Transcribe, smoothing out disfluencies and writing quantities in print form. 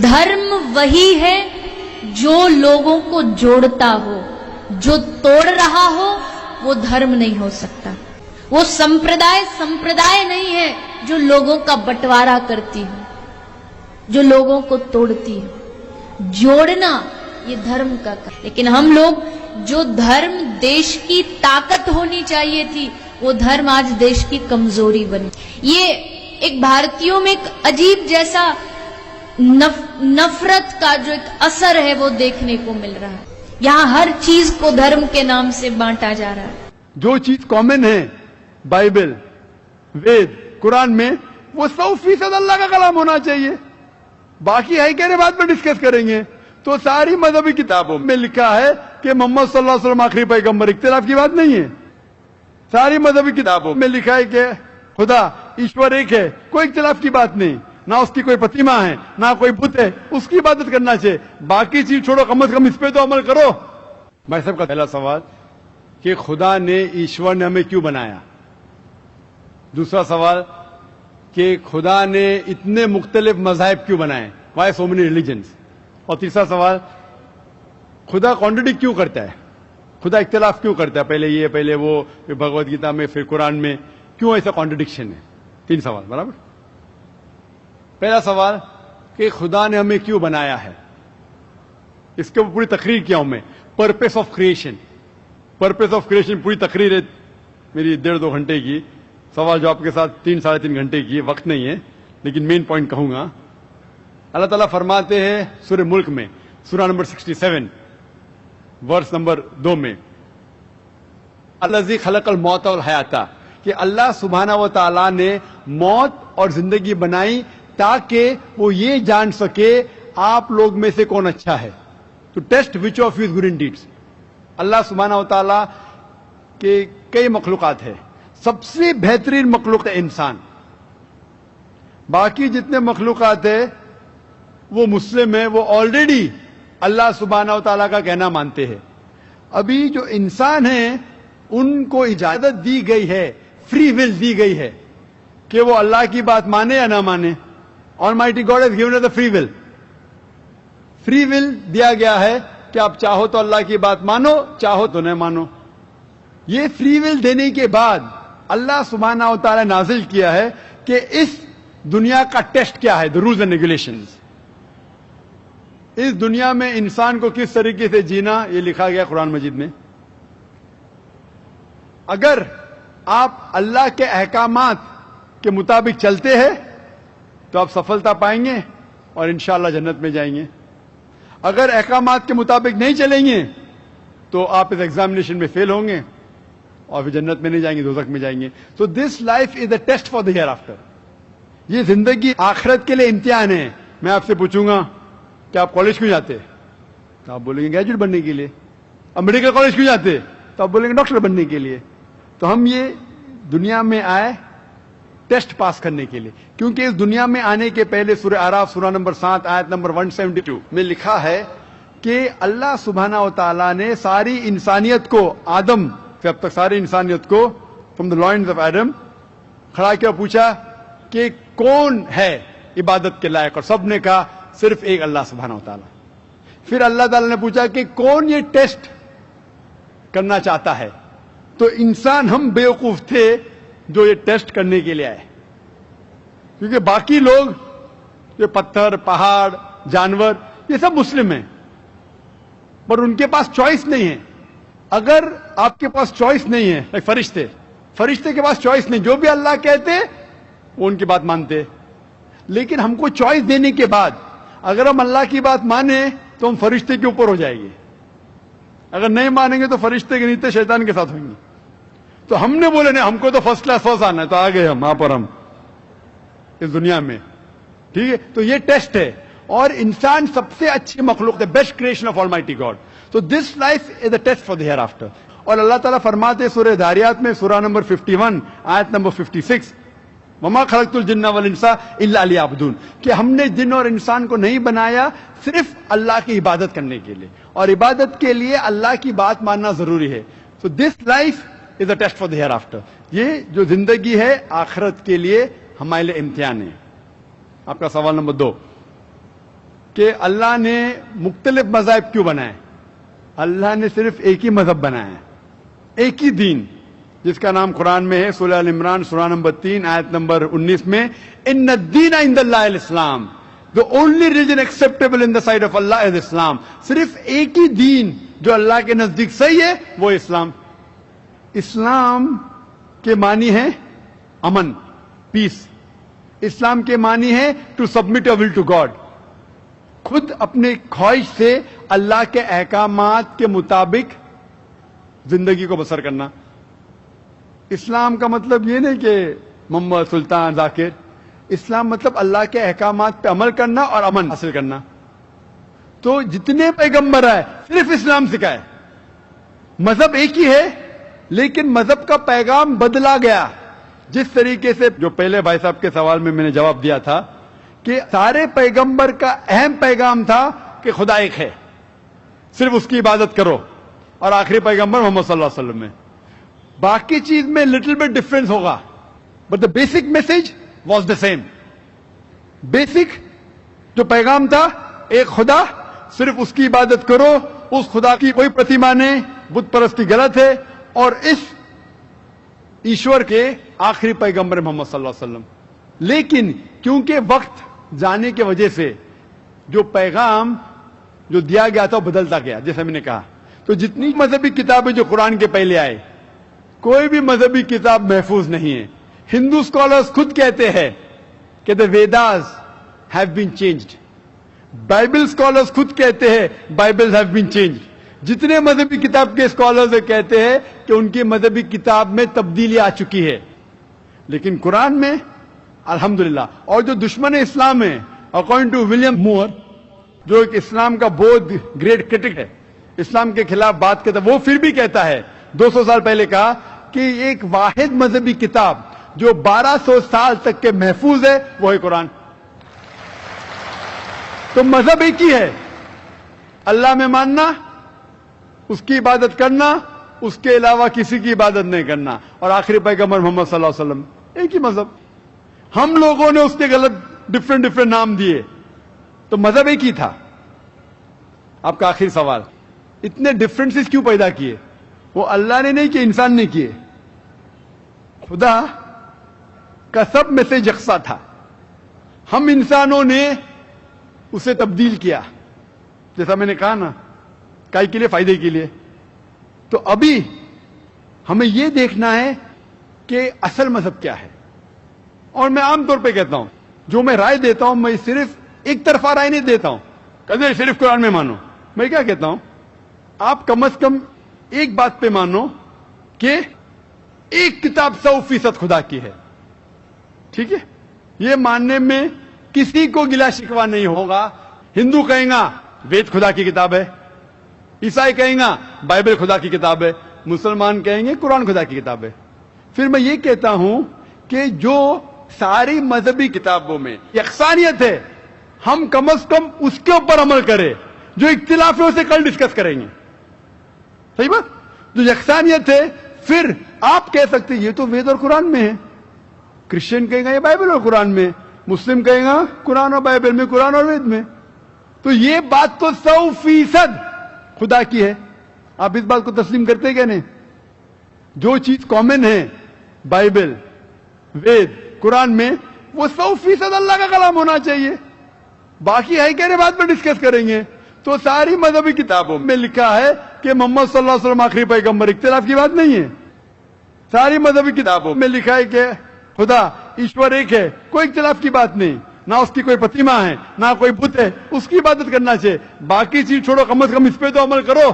دھرم وہی ہے جو لوگوں کو جوڑتا ہو، جو توڑ رہا ہو وہ دھرم نہیں ہو سکتا. وہ سمپردائے نہیں ہے جو لوگوں کا بٹوارا کرتی ہو، جو لوگوں کو توڑتی ہے. جوڑنا یہ دھرم کا کام. لیکن ہم لوگ جو دھرم دیش کی طاقت ہونی چاہیے تھی وہ دھرم آج دیش کی کمزوری بنی. یہ ایک بھارتیوں میں ایک عجیب جیسا نفرت کا جو ایک اثر ہے وہ دیکھنے کو مل رہا ہے. یہاں ہر چیز کو دھرم کے نام سے بانٹا جا رہا ہے. جو چیز کامن ہے بائبل، وید، قرآن میں، وہ 100% اللہ کا کلام ہونا چاہیے. باقی ہے کہ بعد میں ڈسکس کریں گے. تو ساری مذہبی کتابوں میں لکھا ہے کہ محمد صلی اللہ علیہ وسلم آخری پیغمبر. اختلاف کی بات نہیں ہے. ساری مذہبی کتابوں میں لکھا ہے کہ خدا ایشور ایک ہے، کوئی اختلاف کی بات نہیں. نہ اس کی کوئی پرتیما ہے، نہ کوئی بت ہے، اس کی عبادت کرنا چاہیے. باقی چیز چھوڑو، کم از کم اس پہ تو عمل کرو. بھائی صاحب کا پہلا سوال کہ خدا نے، ایشور نے ہمیں کیوں بنایا. دوسرا سوال کہ خدا نے اتنے مختلف مذاہب کیوں بنائے، وائی سو مینی ریلیجنز. اور تیسرا سوال خدا کانٹرڈکٹ کیوں کرتا ہے، خدا اختلاف کیوں کرتا ہے، پہلے یہ پہلے وہ، پھر بھگوت گیتا میں، پھر قرآن میں، کیوں ایسا کانٹرڈکشن ہے. 3 سوال برابر. پہلا سوال کہ خدا نے ہمیں کیوں بنایا ہے، اس کے پوری تقریر کیا ہوں میں. Purpose of creation. Purpose of creation پوری تقریر ہے میری 1.5-2 گھنٹے کی. سوال جواب کے ساتھ 3-3.5 گھنٹے کی. وقت نہیں ہے لیکن مین پوائنٹ کہوں گا. اللہ تعالیٰ فرماتے ہیں سورہ ملک میں، سورہ نمبر 67 ورس نمبر 2 میں، الذی خلق الموت والحیات، کہ اللہ سبحانہ و تعالیٰ نے موت اور زندگی بنائی تاکہ وہ یہ جان سکے آپ لوگ میں سے کون اچھا ہے. تو test which of you good in deeds. اللہ سبحانہ و تعالیٰ کے کئی مخلوقات ہیں، سب سے بہترین مخلوق ہے انسان. باقی جتنے مخلوقات ہیں وہ مسلم ہیں، وہ آلریڈی اللہ سبحانہ و تعالیٰ کا کہنا مانتے ہیں. ابھی جو انسان ہیں ان کو اجازت دی گئی ہے، فری ول دی گئی ہے کہ وہ اللہ کی بات مانے یا نہ مانے. Almighty God has given us the free will. Free will دیا گیا ہے کہ آپ چاہو تو اللہ کی بات مانو، چاہو تو نہ مانو. یہ فری ول دینے کے بعد اللہ سبحانہ و تعالیٰ نے نازل کیا ہے کہ اس دنیا کا ٹیسٹ کیا ہے، the rules and regulations. اس دنیا میں انسان کو کس طریقے سے جینا یہ لکھا گیا قرآن مجید میں. اگر آپ اللہ کے احکامات کے مطابق چلتے ہیں تو آپ سفلتا پائیں گے اور انشاءاللہ جنت میں جائیں گے. اگر احکامات کے مطابق نہیں چلیں گے تو آپ اس ایگزامینیشن میں فیل ہوں گے اور پھر جنت میں نہیں جائیں گے، دوزخ میں جائیں گے. So this life is a test for the hereafter. یہ زندگی آخرت کے لیے امتحان ہے. میں آپ سے پوچھوں گا کہ آپ کالج کیوں جاتے، تو آپ بولیں گے گریجویٹ بننے کے لیے. اب میڈیکل کالج کیوں جاتے، تو آپ بولیں گے ڈاکٹر بننے کے لیے. تو ہم یہ دنیا میں آئے ٹیسٹ پاس کرنے کے لیے، کیونکہ اس دنیا میں آنے کے پہلے سورہ اعراف سورہ نمبر 7 آیت نمبر 172 میں لکھا ہے کہ اللہ سبحانہ و تعالیٰ نے ساری انسانیت کو، آدم سے اب تک ساری انسانیت کو from the lines of Adam کھڑا کیا، پوچھا کہ کون ہے عبادت کے لائق، اور سب نے کہا صرف ایک اللہ سبحانہ و تعالیٰ. پھر اللہ تعالیٰ نے پوچھا کہ کون یہ ٹیسٹ کرنا چاہتا ہے. تو انسان ہم بیوقوف تھے جو یہ ٹیسٹ کرنے کے لیے آئے، کیونکہ باقی لوگ یہ پتھر، پہاڑ، جانور یہ سب مسلم ہیں، پر ان کے پاس چوائس نہیں ہے. اگر آپ کے پاس چوائس نہیں ہے، فرشتے کے پاس چوائس نہیں، جو بھی اللہ کہتے وہ ان کی بات مانتے. لیکن ہم کو چوائس دینے کے بعد اگر ہم اللہ کی بات مانیں تو ہم فرشتے کے اوپر ہو جائیں گے، اگر نہیں مانیں گے تو فرشتے کے نیچے شیطان کے ساتھ ہوئیں گے. تو ہم نے بولے نہیں، ہم کو تو فرسٹ کلاس فرسٹ آنا ہے، تو آ گئے ہم وہاں پر، ہم اس دنیا میں. ٹھیک ہے، تو یہ ٹیسٹ ہے. اور انسان سب سے اچھی مخلوق ہے، best creation of Almighty God. So this life is a test for the hereafter. اور اللہ تعالیٰ فرماتے سورہ داریات میں سورہ نمبر 51 آیت نمبر 56، وما خلقت الجن والانس الا لیعبدون، کہ ہم نے جن اور انسان کو نہیں بنایا صرف اللہ کی عبادت کرنے کے لیے، اور عبادت کے لیے اللہ کی بات ماننا ضروری ہے. So this life is a test for the hereafter. یہ جو زندگی ہے آخرت کے لیے ہمارے لیے امتحان ہے. آپ کا سوال نمبر 2 کہ اللہ نے مختلف مذاہب کیوں بنائے. اللہ نے صرف ایک ہی مذہب بنایا ہے, ایک ہی دین, جس کا نام قرآن میں ہے, سورہ ال عمران سورہ نمبر 3 آیت نمبر 19 میں, ان الدین عند اللہ الاسلام, the only religion acceptable in the sight of Allah is Islam. صرف ایک ہی دین جو اللہ کے نزدیک صحیح ہے وہ اسلام. اسلام کے معنی ہے امن, پیس. اسلام کے معنی ہے to submit your will to God, خود اپنے خواہش سے اللہ کے احکامات کے مطابق زندگی کو بسر کرنا. اسلام کا مطلب یہ نہیں کہ محمد سلطان ذاکر. اسلام مطلب اللہ کے احکامات پہ عمل کرنا اور امن حاصل کرنا. تو جتنے پیغمبر آئے صرف اسلام سکھائے. مذہب ایک ہی ہے لیکن مذہب کا پیغام بدلا گیا. جس طریقے سے جو پہلے بھائی صاحب کے سوال میں نے جواب دیا تھا کہ سارے پیغمبر کا اہم پیغام تھا کہ خدا ایک ہے, صرف اس کی عبادت کرو, اور آخری پیغمبر محمد صلی اللہ علیہ وسلم میں باقی چیز میں لٹل بٹ ڈفرنس ہوگا, but the basic message was the same. Basic جو پیغام تھا ایک خدا, صرف اس کی عبادت کرو, اس خدا کی کوئی پرتیما نہیں, بت پرستی غلط ہے, اور اس ایشور کے آخری پیغمبر محمد صلی اللہ علیہ وسلم. لیکن کیونکہ وقت جانے کی وجہ سے جو پیغام جو دیا گیا تھا وہ بدلتا گیا, جیسے میں نے کہا. تو جتنی مذہبی کتابیں جو قرآن کے پہلے آئے, کوئی بھی مذہبی کتاب محفوظ نہیں ہے. ہندو اسکالرز خود کہتے ہیں کہ the Vedas have been changed. Bible scholars خود کہتے ہیں بائبل have been changed. جتنے مذہبی کتاب کے اسکالرز کہتے ہیں کہ ان کی مذہبی کتاب میں تبدیلی آ چکی ہے, لیکن قرآن میں الحمدللہ. اور جو دشمن اسلام ہے, اکارڈنگ ٹو ولیم مور, جو ایک اسلام کا بہت گریٹ کرٹک ہے, اسلام کے خلاف بات کرتا ہے, وہ پھر بھی کہتا ہے 200 سال پہلے کہا کہ ایک واحد مذہبی کتاب جو 1200 سال تک کے محفوظ ہے وہ ہے قرآن. تو مذہب ایک ہی ہے, اللہ میں ماننا, اس کی عبادت کرنا, اس کے علاوہ کسی کی عبادت نہیں کرنا, اور آخری پیغمبر محمد صلی اللہ علیہ وسلم, ایک ہی مذہب. ہم لوگوں نے اس کے غلط ڈفرنٹ نام دیے, تو مذہب ایک ہی تھا. آپ کا آخری سوال, اتنے ڈفرینسز کیوں پیدا کیے؟ وہ اللہ نے نہیں کیے, انسان نے کیے. خدا کا سب میں سے یکساں تھا, ہم انسانوں نے اسے تبدیل کیا, جیسا میں نے کہا نا, کائی کے لیے, فائدے کے لیے. تو ابھی ہمیں یہ دیکھنا ہے کہ اصل مذہب کیا ہے. اور میں عام طور پہ کہتا ہوں, جو میں رائے دیتا ہوں میں صرف ایک طرفہ رائے نہیں دیتا ہوں, کہتے صرف قرآن میں مانو. میں کیا کہتا ہوں, آپ کم از کم ایک بات پہ مانو کہ ایک کتاب 100% خدا کی ہے. ٹھیک ہے, یہ ماننے میں کسی کو گلا شکوا نہیں ہوگا. ہندو کہیں گا وید خدا کی کتاب ہے, عیسائی کہیں گا بائبل خدا کی کتاب ہے, مسلمان کہیں گے قرآن خدا کی کتاب ہے. پھر میں یہ کہتا ہوں کہ جو ساری مذہبی کتابوں میں یکسانیت ہے, ہم کم از کم اس کے اوپر عمل کریں. جو اختلاف ہے اسے کل ڈسکس کریں گے. صحیح بات, جو یکسانیت ہے, پھر آپ کہہ سکتے یہ تو وید اور قرآن میں ہے, کرسچن کہیں گا یہ بائبل اور قرآن میں, مسلم کہیں گا قرآن اور بائبل میں, قرآن اور وید میں. تو یہ بات تو 100% خدا کی ہے. آپ اس بات کو تسلیم کرتے کیا نہیں؟ جو چیز کامن ہے بائبل, وید, قرآن میں, وہ 100% اللہ کا کلام ہونا چاہیے. باقی ہے کہنے بات پر ڈسکس کریں گے. تو ساری مذہبی کتابوں میں لکھا ہے کہ محمد صلی اللہ علیہ وسلم آخری پیغمبر, اختلاف کی بات نہیں ہے. ساری مذہبی کتابوں میں لکھا ہے کہ خدا ایشور ایک ہے, کوئی اختلاف کی بات نہیں. نہ اس کی کوئی پرتیما ہے, نہ کوئی بت ہے, اس کی عبادت کرنا چاہیے. باقی چیز چھوڑو, کم از کم اس پہ تو عمل کرو.